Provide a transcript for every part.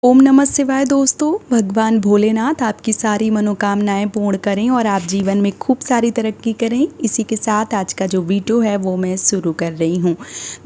ओम नमः शिवाय दोस्तों। भगवान भोलेनाथ आपकी सारी मनोकामनाएं पूर्ण करें और आप जीवन में खूब सारी तरक्की करें। इसी के साथ आज का जो वीडियो है वो मैं शुरू कर रही हूँ।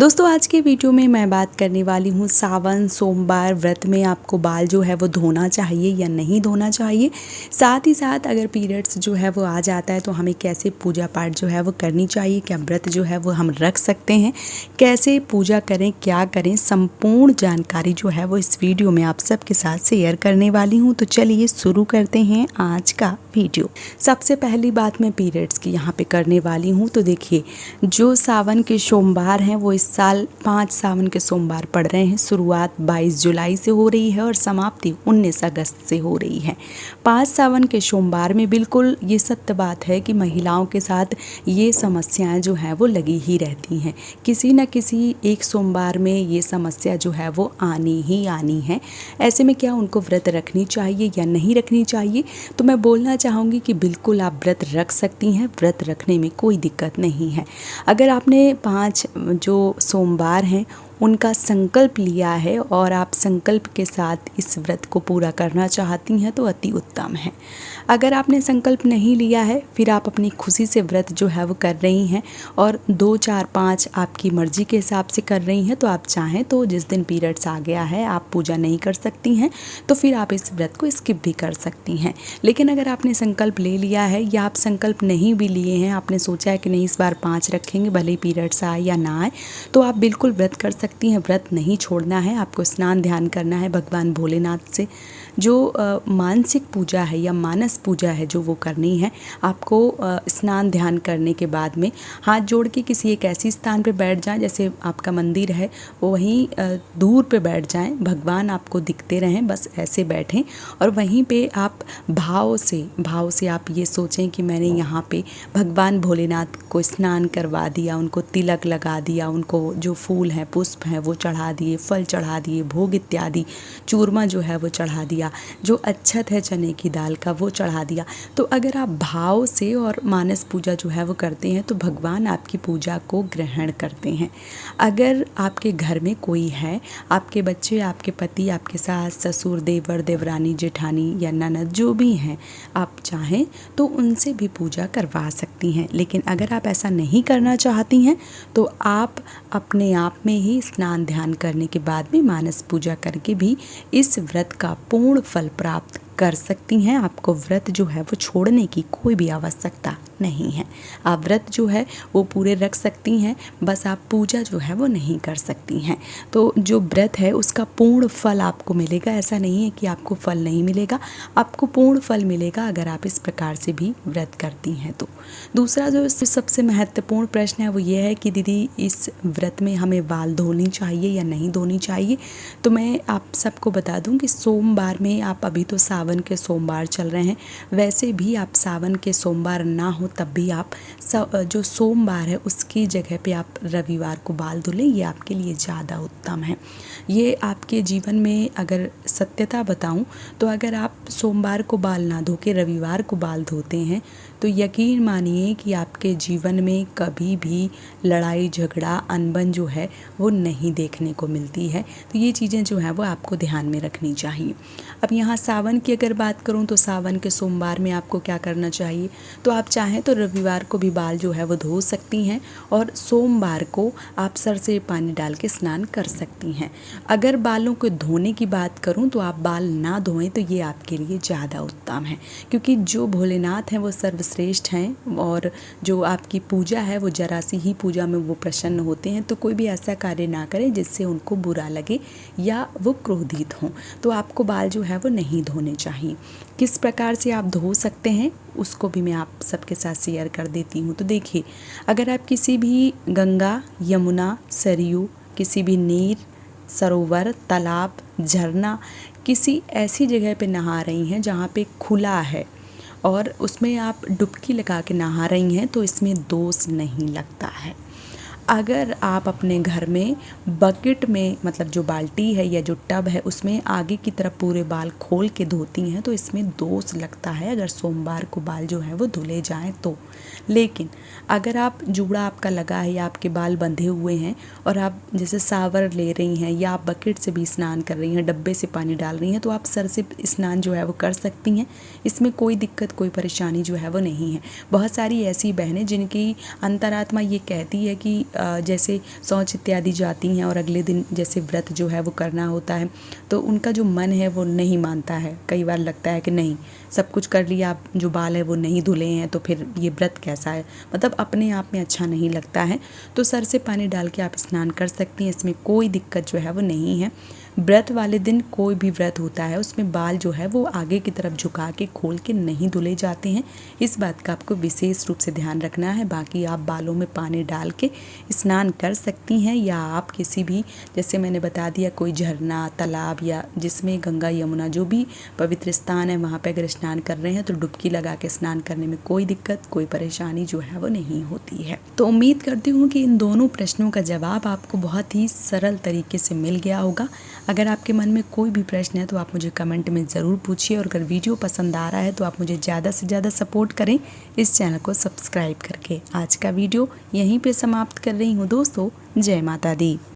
दोस्तों आज के वीडियो में मैं बात करने वाली हूँ सावन सोमवार व्रत में आपको बाल जो है वो धोना चाहिए या नहीं धोना चाहिए। साथ ही साथ अगर पीरियड्स जो है वो आ जाता है तो हमें कैसे पूजा पाठ जो है वो करनी चाहिए, क्या व्रत जो है वो हम रख सकते हैं, कैसे पूजा करें, क्या करें, संपूर्ण जानकारी जो है वो इस वीडियो में आप सबके साथ शेयर करने वाली हूँ। तो चलिए शुरू करते हैं आज का वीडियो। सबसे पहली बात मैं पीरियड्स की यहाँ पे करने वाली हूँ। तो देखिए जो सावन के सोमवार हैं वो इस साल 5 सावन के सोमवार पड़ रहे हैं। शुरुआत 22 जुलाई से हो रही है और समाप्ति 19 अगस्त से हो रही है। 5 सावन के सोमवार में बिल्कुल ये सत्य बात है कि महिलाओं के साथ ये समस्याएं जो हैं वो लगी ही रहती हैं। किसी न किसी एक सोमवार में ये समस्या जो है वो आनी ही आनी है। ऐसे में क्या उनको व्रत रखनी चाहिए या नहीं रखनी चाहिए? तो मैं बोलना चाहूँगी कि बिल्कुल आप व्रत रख सकती हैं। व्रत रखने में कोई दिक्कत नहीं है। अगर आपने 5 जो सोमवार हैं उनका संकल्प लिया है और आप संकल्प के साथ इस व्रत को पूरा करना चाहती हैं तो अति उत्तम है। अगर आपने संकल्प नहीं लिया है, फिर आप अपनी खुशी से व्रत जो है वो कर रही हैं और 2, 4, 5 आपकी मर्जी के हिसाब से कर रही हैं, तो आप चाहें तो जिस दिन पीरियड्स आ गया है आप पूजा नहीं कर सकती हैं तो फिर आप इस व्रत को स्किप भी कर सकती हैं। लेकिन अगर आपने संकल्प ले लिया है या आप संकल्प नहीं भी लिए हैं, आपने सोचा है कि नहीं इस बार 5 रखेंगे भले ही पीरियड्स आए या ना आए, तो आप बिल्कुल व्रत कर सकती हैं। व्रत नहीं छोड़ना है, आपको स्नान ध्यान करना है भगवान भोलेनाथ से। जो मानसिक पूजा है या मानस पूजा है जो वो करनी है, आपको स्नान ध्यान करने के बाद में हाथ जोड़ के किसी एक ऐसी स्थान पे बैठ जाएं, जैसे आपका मंदिर है वो वहीं दूर पे बैठ जाएं, भगवान आपको दिखते रहें, बस ऐसे बैठें और वहीं पे आप भाव से आप ये सोचें कि मैंने यहाँ पे भगवान भोलेनाथ को स्नान करवा दिया, उनको तिलक लगा दिया, उनको जो फूल हैं पुष्प हैं वो चढ़ा दिए, फल चढ़ा दिए, भोग इत्यादि चूरमा जो है वो चढ़ा दिया, जो अच्छत है चने की दाल का वो चढ़ा दिया। तो अगर आप भाव से और मानस पूजा जो है वो करते हैं तो भगवान आपकी पूजा को ग्रहण करते हैं। अगर आपके घर में कोई है, आपके बच्चे, आपके पति, आपके सास ससुर, देवर देवरानी, जेठानी या ननद जो भी हैं, आप चाहें तो उनसे भी पूजा करवा सकती हैं। लेकिन अगर आप ऐसा नहीं करना चाहती हैं तो आप अपने आप में ही स्नान ध्यान करने के बाद में मानस पूजा करके भी इस व्रत का पूर्ण फल प्राप्त कर सकती हैं। आपको व्रत जो है वो छोड़ने की कोई भी आवश्यकता नहीं है। आप व्रत जो है वो पूरे रख सकती हैं, बस आप पूजा जो है वो नहीं कर सकती हैं। तो जो व्रत है उसका पूर्ण फल आपको मिलेगा। ऐसा नहीं है कि आपको फल नहीं मिलेगा, आपको पूर्ण फल मिलेगा अगर आप इस प्रकार से भी व्रत करती हैं तो। दूसरा जो सबसे महत्वपूर्ण प्रश्न है वो ये है कि दीदी इस व्रत में हमें बाल धोनी चाहिए या नहीं धोनी चाहिए? तो मैं आप सबको बता दूं कि सोमवार में आप, अभी तो सावन के सोमवार चल रहे हैं, वैसे भी आप सावन के सोमवार ना हो तब भी आप जो सोमवार है उसकी जगह पे आप रविवार को बाल धो लें, ये आपके लिए ज़्यादा उत्तम है। ये आपके जीवन में अगर सत्यता बताऊं तो अगर आप सोमवार को बाल ना धो के रविवार को बाल धोते हैं तो यकीन मानिए कि आपके जीवन में कभी भी लड़ाई झगड़ा अनबन जो है वो नहीं देखने को मिलती है। तो ये चीज़ें जो है वो आपको ध्यान में रखनी चाहिए। अब यहाँ सावन की अगर बात करूँ तो सावन के सोमवार में आपको क्या करना चाहिए? तो आप चाहें तो रविवार को भी बाल जो है वो धो सकती हैं और सोमवार को आप सर से पानी डाल के स्नान कर सकती हैं। अगर बालों को धोने की बात करूं तो आप बाल ना धोएं तो ये आपके लिए ज़्यादा उत्तम है, क्योंकि जो भोलेनाथ हैं वो सर्वश्रेष्ठ हैं और जो आपकी पूजा है वो जरा सी ही पूजा में वो प्रसन्न होते हैं। तो कोई भी ऐसा कार्य ना करें जिससे उनको बुरा लगे या वो क्रोधित हों। तो आपको बाल जो है वो नहीं धोने चाहिए। किस प्रकार से आप धो सकते हैं उसको भी मैं आप सबके साथ शेयर कर देती हूँ। तो देखिए, अगर आप किसी भी गंगा, यमुना, सरयू, किसी भी नीर, सरोवर, तालाब, झरना, किसी ऐसी जगह पे नहा रही हैं जहाँ पे खुला है और उसमें आप डुबकी लगा के नहा रही हैं तो इसमें दोष नहीं लगता है। अगर आप अपने घर में बकेट में मतलब जो बाल्टी है या जो टब है उसमें आगे की तरफ पूरे बाल खोल के धोती हैं तो इसमें दोष लगता है अगर सोमवार को बाल जो है वो धुले जाएं तो। लेकिन अगर आप जूड़ा आपका लगा है या आपके बाल बंधे हुए हैं और आप जैसे शावर ले रही हैं या आप बकेट से भी स्नान कर रही हैं, डब्बे से पानी डाल रही हैं, तो आप सर से स्नान जो है वो कर सकती हैं। इसमें कोई दिक्कत कोई परेशानी जो है वो नहीं है। बहुत सारी ऐसी बहनें जिनकी अंतरात्मा ये कहती है कि जैसे शौच इत्यादि जाती हैं और अगले दिन जैसे व्रत जो है वो करना होता है तो उनका जो मन है वो नहीं मानता है। कई बार लगता है कि नहीं, सब कुछ कर लिया, आप जो बाल है वो नहीं धुले हैं तो फिर ये व्रत कैसा है, मतलब अपने आप में अच्छा नहीं लगता है। तो सर से पानी डाल के आप स्नान कर सकती हैं, इसमें कोई दिक्कत जो है वो नहीं है। व्रत वाले दिन कोई भी व्रत होता है उसमें बाल जो है वो आगे की तरफ झुका के खोल के नहीं धुले जाते हैं। इस बात का आपको विशेष रूप से ध्यान रखना है। बाकी आप बालों में पानी डाल के स्नान कर सकती हैं या आप किसी भी, जैसे मैंने बता दिया, कोई झरना, तालाब या जिसमें गंगा यमुना जो भी पवित्र स्थान है वहाँ पे अगर स्नान कर रहे हैं तो डुबकी लगा के स्नान करने में कोई दिक्कत कोई परेशानी जो है वो नहीं होती है। तो उम्मीद करती हूँ कि इन दोनों प्रश्नों का जवाब आपको बहुत ही सरल तरीके से मिल गया होगा। अगर आपके मन में कोई भी प्रश्न है तो आप मुझे कमेंट में ज़रूर पूछिए और अगर वीडियो पसंद आ रहा है तो आप मुझे ज़्यादा से ज़्यादा सपोर्ट करें इस चैनल को सब्सक्राइब करके। आज का वीडियो यहीं पे समाप्त कर रही हूँ दोस्तों। जय माता दी।